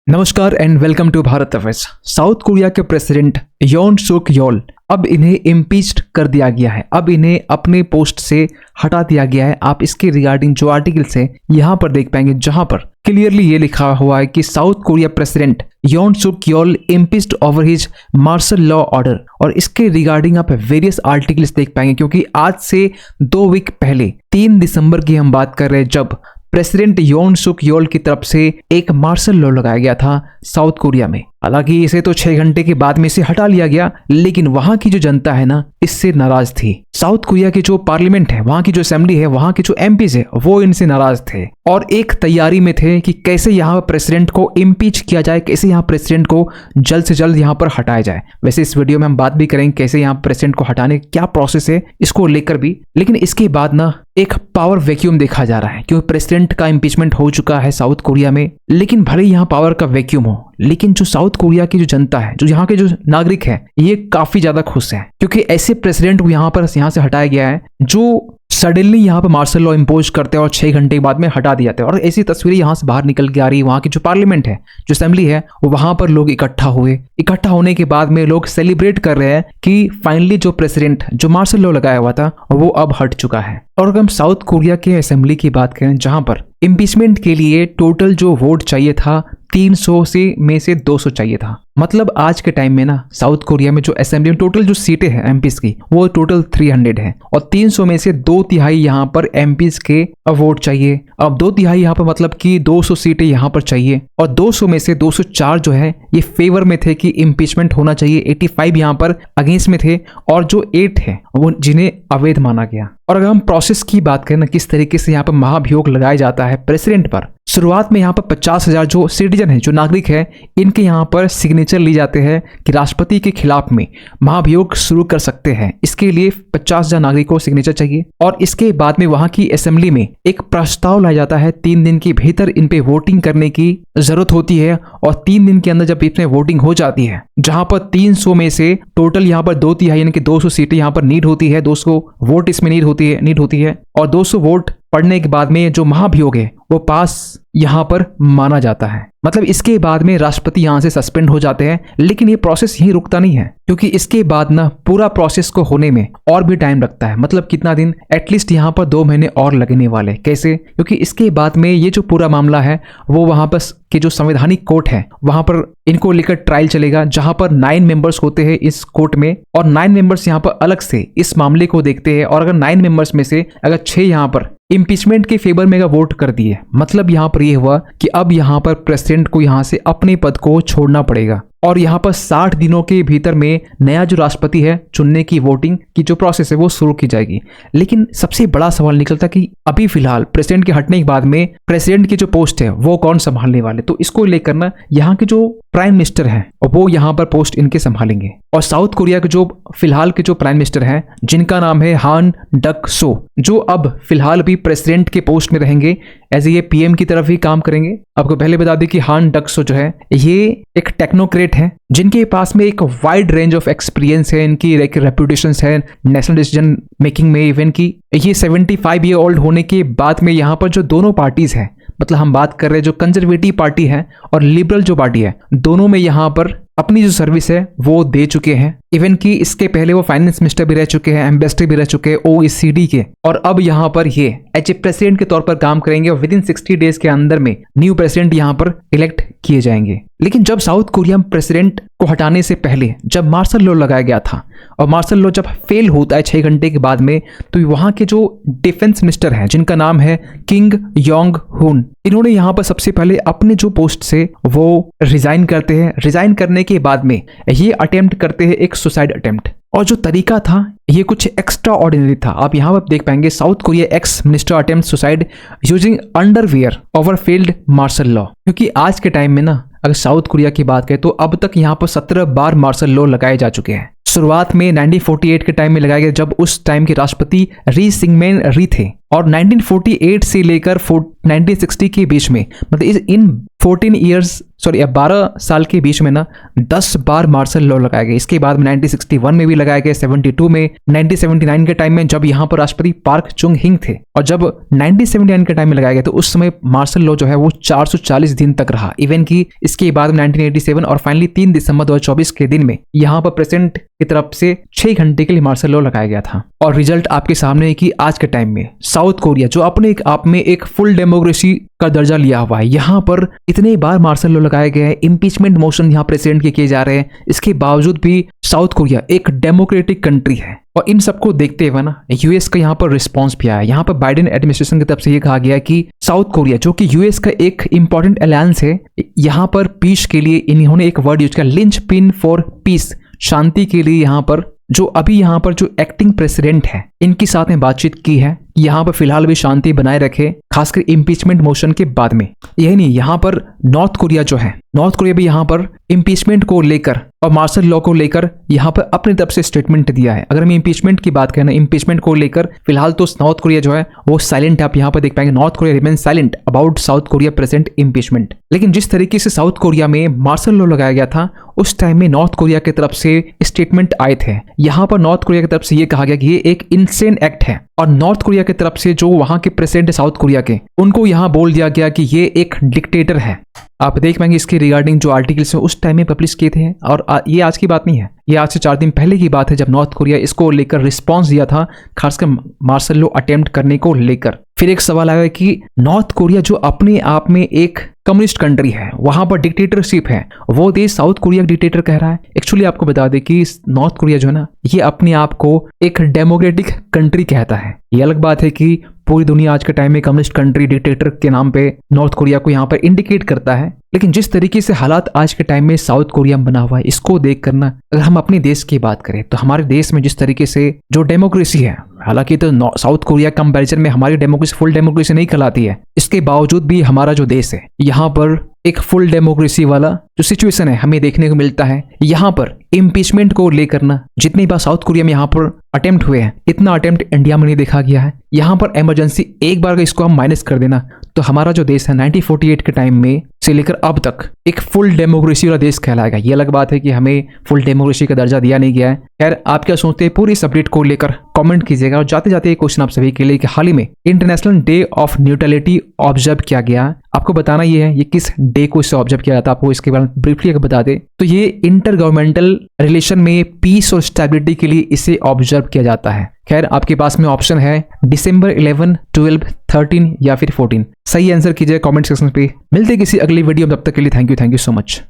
नमस्कार and welcome to Bharat affairs. South Korea के president Yoon Suk Yeol अब इन्हें इम्पीच्ड कर दिया गया है। अब इन्हें अपने पोस्ट से हटा दिया गया है। आप इसके रिगार्डिंग जो आर्टिकल्स है यहाँ पर देख पाएंगे, जहां पर क्लियरली ये लिखा हुआ है कि south Korea president Yoon Suk Yeol impeached over his martial law order. और इसके रिगार्डिंग आप वेरियस आर्टिकल्स देख पाएंगे, क्योंकि आज से 2 वीक पहले 3 दिसंबर की हम बात कर रहे हैं, जब प्रेसिडेंट योन सुक योल की तरफ से एक मार्शल लॉ लगाया गया था साउथ कोरिया में। हालांकि इसे तो 6 घंटे के बाद में इसे हटा लिया गया, लेकिन वहां की जो जनता है ना, इससे नाराज थी। साउथ कोरिया की जो पार्लियामेंट है, वहां की जो असेंबली है, वहां के जो एमपीज है, वो इनसे नाराज थे और एक तैयारी में थे कि कैसे यहाँ प्रेसिडेंट को इम्पीच किया जाए, कैसे यहाँ प्रेसिडेंट को जल्द से जल्द यहाँ पर हटाया जाए। वैसे इस वीडियो में हम बात भी करेंगे कैसे यहाँ प्रेसिडेंट को हटाने क्या प्रोसेस है, इसको लेकर भी। लेकिन इसके बाद ना एक पावर वैक्यूम देखा जा रहा है, क्योंकि प्रेसिडेंट का इम्पीचमेंट हो चुका है साउथ कोरिया में। लेकिन भले यहाँ पावर का वैक्यूम हो, लेकिन जो साउथ कोरिया की जो जनता है, जो यहाँ के जो नागरिक है, ये काफी ज्यादा खुश है, क्योंकि ऐसे प्रेसिडेंट को यहाँ से हटाया गया है जो सडनली यहाँ पर मार्शल लॉ इम्पोज करते हैं और 6 घंटे के बाद में हटा दिया जाता है। और ऐसी तस्वीरें यहाँ से बाहर निकल के आ रही है। वहाँ की जो पार्लियामेंट है, जो असेंबली है, वहां पर लोग इकट्ठा हुए। इकट्ठा होने के बाद में लोग सेलिब्रेट कर रहे हैं कि फाइनली जो प्रेसिडेंट जो मार्शल लॉ लगाया हुआ था, वो अब हट चुका है। और अगर हम साउथ कोरिया के असेंबली की बात करें, जहां पर इम्पीचमेंट के लिए टोटल जो वोट चाहिए था 300 में से 200 चाहिए था। मतलब आज के टाइम में ना साउथ कोरिया में जो असेंबली में टोटल जो सीटें हैं एमपीज की, वो टोटल 300 है और 300 में से 2/3 यहाँ पर एमपीज के वोट चाहिए। अब 2/3 यहाँ पर मतलब कि 200 सीटें यहाँ पर चाहिए, और 200 में से 204 जो है ये फेवर में थे कि इम्पीचमेंट होना चाहिए, 85 यहाँ पर अगेंस्ट में थे, और जो 8 है वो जिन्हें अवैध माना गया। और अगर हम प्रोसेस की बात करें ना, किस तरीके से यहाँ पर महाभियोग लगाया जाता है प्रेसिडेंट पर, शुरुआत में यहाँ पर 50,000 जो सिटीजन है, जो नागरिक है, इनके यहाँ पर सिग्नेचर ली जाते हैं कि राष्ट्रपति के खिलाफ में महाभियोग शुरू कर सकते हैं। इसके लिए 50,000 नागरिकों को सिग्नेचर चाहिए। और इसके बाद में वहां की असेंबली में एक प्रस्ताव लाया जाता है। 3 दिन के भीतर इन पे वोटिंग करने की जरूरत होती है, और 3 दिन के अंदर जब इसमें वोटिंग हो जाती है, जहां पर 300 में से टोटल यहाँ पर 2/3 यानी कि 200 सीटें यहाँ पर नीड होती है, 200 वोट इसमें नीड होती है, और 200 वोट पढ़ने के बाद में जो महाभियोग है वो पास यहाँ पर माना जाता है। मतलब इसके बाद में राष्ट्रपति यहाँ से सस्पेंड हो जाते हैं। लेकिन ये प्रोसेस यहीं रुकता नहीं है, क्योंकि इसके बाद ना पूरा प्रोसेस को होने में और भी टाइम लगता है। मतलब कितना दिन, एटलीस्ट यहाँ पर 2 महीने और लगने वाले। कैसे? क्योंकि इसके बाद में ये जो पूरा मामला है, वो वहां पर के जो संवैधानिक कोर्ट है, वहां पर इनको लेकर ट्रायल चलेगा, जहां पर 9 मेंबर्स होते हैं इस कोर्ट में, और 9 मेंबर्स यहाँ पर अलग से इस मामले को देखते हैं। और अगर 9 मेंबर्स में से अगर 6 यहाँ पर इम्पीचमेंट के फेवर में वोट कर दिए, मतलब यहाँ पर यह हुआ कि अब यहाँ पर प्रेसिडेंट को यहाँ से अपने पद को छोड़ना पड़ेगा, और यहाँ पर 60 दिनों के भीतर में नया जो राष्ट्रपति है चुनने की वोटिंग की जो प्रोसेस है वो शुरू की जाएगी। लेकिन सबसे बड़ा सवाल निकलता कि अभी फिलहाल प्रेसिडेंट के हटने के बाद में प्रेसिडेंट की जो पोस्ट है वो कौन संभालने वाले। तो इसको लेकर ना यहाँ के जो प्राइम मिनिस्टर हैं वो यहाँ पर पोस्ट इनके संभालेंगे। और साउथ कोरिया के जो फिलहाल के जो प्राइम मिनिस्टर हैं, जिनका नाम है हान डक सो, जो अब फिलहाल भी प्रेसिडेंट के पोस्ट में रहेंगे, एज ये पीएम की तरफ ही काम करेंगे। आपको पहले बता दें कि हान डक सो जो है, ये एक टेक्नोक्रेट है, जिनके पास में एक वाइड रेंज ऑफ एक्सपीरियंस है। इनकी रेपुटेशन है नेशनल डिसीजन मेकिंग में। इवन की ये 75 ईयर ओल्ड होने के बाद में यहाँ पर जो दोनों पार्टीज हैं, मतलब हम बात कर रहे हैं जो कंजर्वेटिव पार्टी है और लिबरल जो पार्टी है, दोनों में यहाँ पर अपनी जो सर्विस है वो दे चुके हैं। इवन कि इसके पहले वो फाइनेंस मिनिस्टर भी रह चुके हैं, एम्बेसडर भी रह चुके हैं OECD के, और अब यहाँ पर ये एज ए प्रेसिडेंट के तौर पर काम करेंगे, और विदिन 60 डेज के अंदर में न्यू प्रेसिडेंट यहाँ पर इलेक्ट किए जाएंगे। लेकिन जब साउथ कोरिया प्रेसिडेंट को हटाने से पहले जब मार्शल लॉ लगाया गया था, और मार्शल लॉ जब फेल होता है 6 घंटे के बाद में, तो वहां के जो डिफेंस मिनिस्टर हैं, जिनका नाम है किंग योंग हुन, इन्होंने यहाँ पर सबसे पहले अपने जो पोस्ट से वो रिजाइन करते हैं। रिजाइन करने के बाद में ये अटेम्प्ट करते हैं एक सुसाइड अटेम्प्ट, और जो तरीका था ये कुछ एक्स्ट्रा ऑर्डिनरी था। आप यहाँ पर देख पाएंगे, South Korea ex minister attempt suicide using underwear over failed martial law. क्योंकि आज के टाइम में ना अगर साउथ कोरिया की बात करें तो अब तक यहाँ पर 17 बार मार्शल लॉ लगाए जा चुके हैं। शुरुआत में 1948 के टाइम में लगाया गया, जब उस टाइम के राष्ट्रपति री सिंगमैन री थे। और 1948 से लेकर 1960 के बीच में, मतलब इन 12 साल के बीच में ना 10 बार मार्शल लॉ लगाया गया। इसके बाद में 1961 में भी लगाया गया, 72 में, 1979 के टाइम में जब यहाँ पर राष्ट्रपति पार्क चुंग हिंग थे, और जब 1979 के टाइम में लगाया गया तो उस समय मार्शल लॉ जो है वो 440 दिन तक रहा। इवन कि इसके बाद में 1987 और फाइनली 3 दिसंबर 2024 के दिन में यहाँ पर प्रेसिडेंट की तरफ से 6 घंटे के लिए मार्शल लॉ लगाया गया था। और रिजल्ट आपके सामने है कि आज के टाइम में साउथ कोरिया जो अपने आप में एक फुल डेमोक्रेसी का दर्जा लिया हुआ है, यहाँ पर इतने बार मार्शल लॉ लगाए गए हैं, इम्पीचमेंट मोशन यहाँ प्रेसिडेंट के किए जा रहे हैं, इसके बावजूद भी साउथ कोरिया एक डेमोक्रेटिक कंट्री है। और इन सबको देखते हुए ना यूएस का यहाँ पर रिस्पांस भी आया। यहाँ पर बाइडेन एडमिनिस्ट्रेशन की तरफ से ये कहा गया कि साउथ कोरिया जो कि यूएस का एक इंपॉर्टेंट अलायंस है, यहाँ पर पीस के लिए इन्होंने एक वर्ड यूज किया, लिंच पिन फॉर पीस, शांति के लिए यहाँ पर जो एक्टिंग प्रेसिडेंट है इनके साथ में बातचीत की है, यहाँ पर फिलहाल भी शांति बनाए रखे, खासकर इम्पीचमेंट मोशन के बाद में। यही नहीं, यहाँ पर नॉर्थ कोरिया भी यहाँ पर इम्पीचमेंट को लेकर और मार्शल लॉ को लेकर यहाँ पर अपनी तरफ से स्टेटमेंट दिया है। अगर हम इम्पीचमेंट की बात करें, इम्पीचमेंट को लेकर फिलहाल तो नॉर्थ कोरिया जो है वो साइलेंट है। आप यहाँ पर देख पाएंगे north Korea remain silent about south Korea present impeachment. लेकिन जिस तरीके से साउथ कोरिया में मार्शल लॉ लगाया गया था उस टाइम में नॉर्थ कोरिया की तरफ से स्टेटमेंट आए थे। यहाँ पर नॉर्थ कोरिया की तरफ से ये कहा गया कि ये एक इंसेन एक्ट है, और नॉर्थ कोरिया की तरफ से जो वहां के प्रेसिडेंट साउथ कोरिया के, उनको यहाँ बोल दिया गया कि ये एक डिक्टेटर है। आप देख पाएंगे इसके रिगार्डिंग जो आर्टिकल्स उस टाइम में पब्लिश किए थे, और ये आज की बात नहीं है, ये आज से 4 दिन पहले की बात है जब नॉर्थ कोरिया इसको लेकर रिस्पांस दिया था, खासकर मार्शल लॉ अटेम्प्ट करने को लेकर। फिर एक सवाल आया कि नॉर्थ कोरिया जो अपने आप में एक कम्युनिस्ट कंट्री है, वहां पर डिक्टेटरशिप है, वो देश साउथ कोरिया डिक्टेटर कह रहा है। एक्चुअली आपको बता दें कि नॉर्थ कोरिया जो है ना ये अपने आप को एक डेमोक्रेटिक कंट्री कहता है। ये अलग बात है कि पूरी दुनिया आज के टाइम में कम्युनिस्ट कंट्री डिक्टेटर के नाम पे नॉर्थ कोरिया को यहाँ पर इंडिकेट करता है, लेकिन जिस तरीके से हालात आज के टाइम में साउथ कोरिया में बना हुआ है, इसको देख करना अगर हम अपने देश की बात करें तो हमारे देश में जिस तरीके से जो डेमोक्रेसी है, हालांकि तो साउथ कोरिया कंपैरिजन में हमारी डेमोक्रेसी फुल डेमोक्रेसी नहीं कहलाती है, इसके बावजूद भी हमारा जो देश है यहाँ पर एक फुल डेमोक्रेसी वाला जो सिचुएशन है हमें देखने को मिलता है। यहाँ पर इम्पीचमेंट को लेकर ना जितनी बार साउथ कोरिया में यहाँ पर अटेम्प्ट हुए हैं, इतना अटेम्प्ट इंडिया में नहीं देखा गया है। यहाँ पर इमरजेंसी एक बार का इसको हम माइनस कर देना तो हमारा जो देश है 1948 के टाइम में से लेकर अब तक एक फुल डेमोक्रेसी वाला देश कहलाएगा। ये अलग बात है कि हमें फुल डेमोक्रेसी का दर्जा दिया नहीं गया है। खैर, आप क्या सोचते हैं पूरी इस अपडेट को लेकर कमेंट कीजिएगा। और जाते जाते एक क्वेश्चन आप सभी के लिए कि हाल ही में international day of neutrality observe किया गया, आपको बताना ये है ये किस डे को इससे ऑब्जर्व किया जाता है, आपको इसके बारे में ब्रीफली अगर बता दे तो ये इंटर गवर्नमेंटल रिलेशन में पीस और स्टेबिलिटी के लिए इसे ऑब्जर्व किया जाता है। खैर, आपके पास में ऑप्शन है दिसंबर 11, 12, 13 या फिर 14। सही आंसर कीजिए कमेंट सेक्शन पे। मिलते किसी अगली वीडियो में, तब तक के लिए थैंक यू सो मच।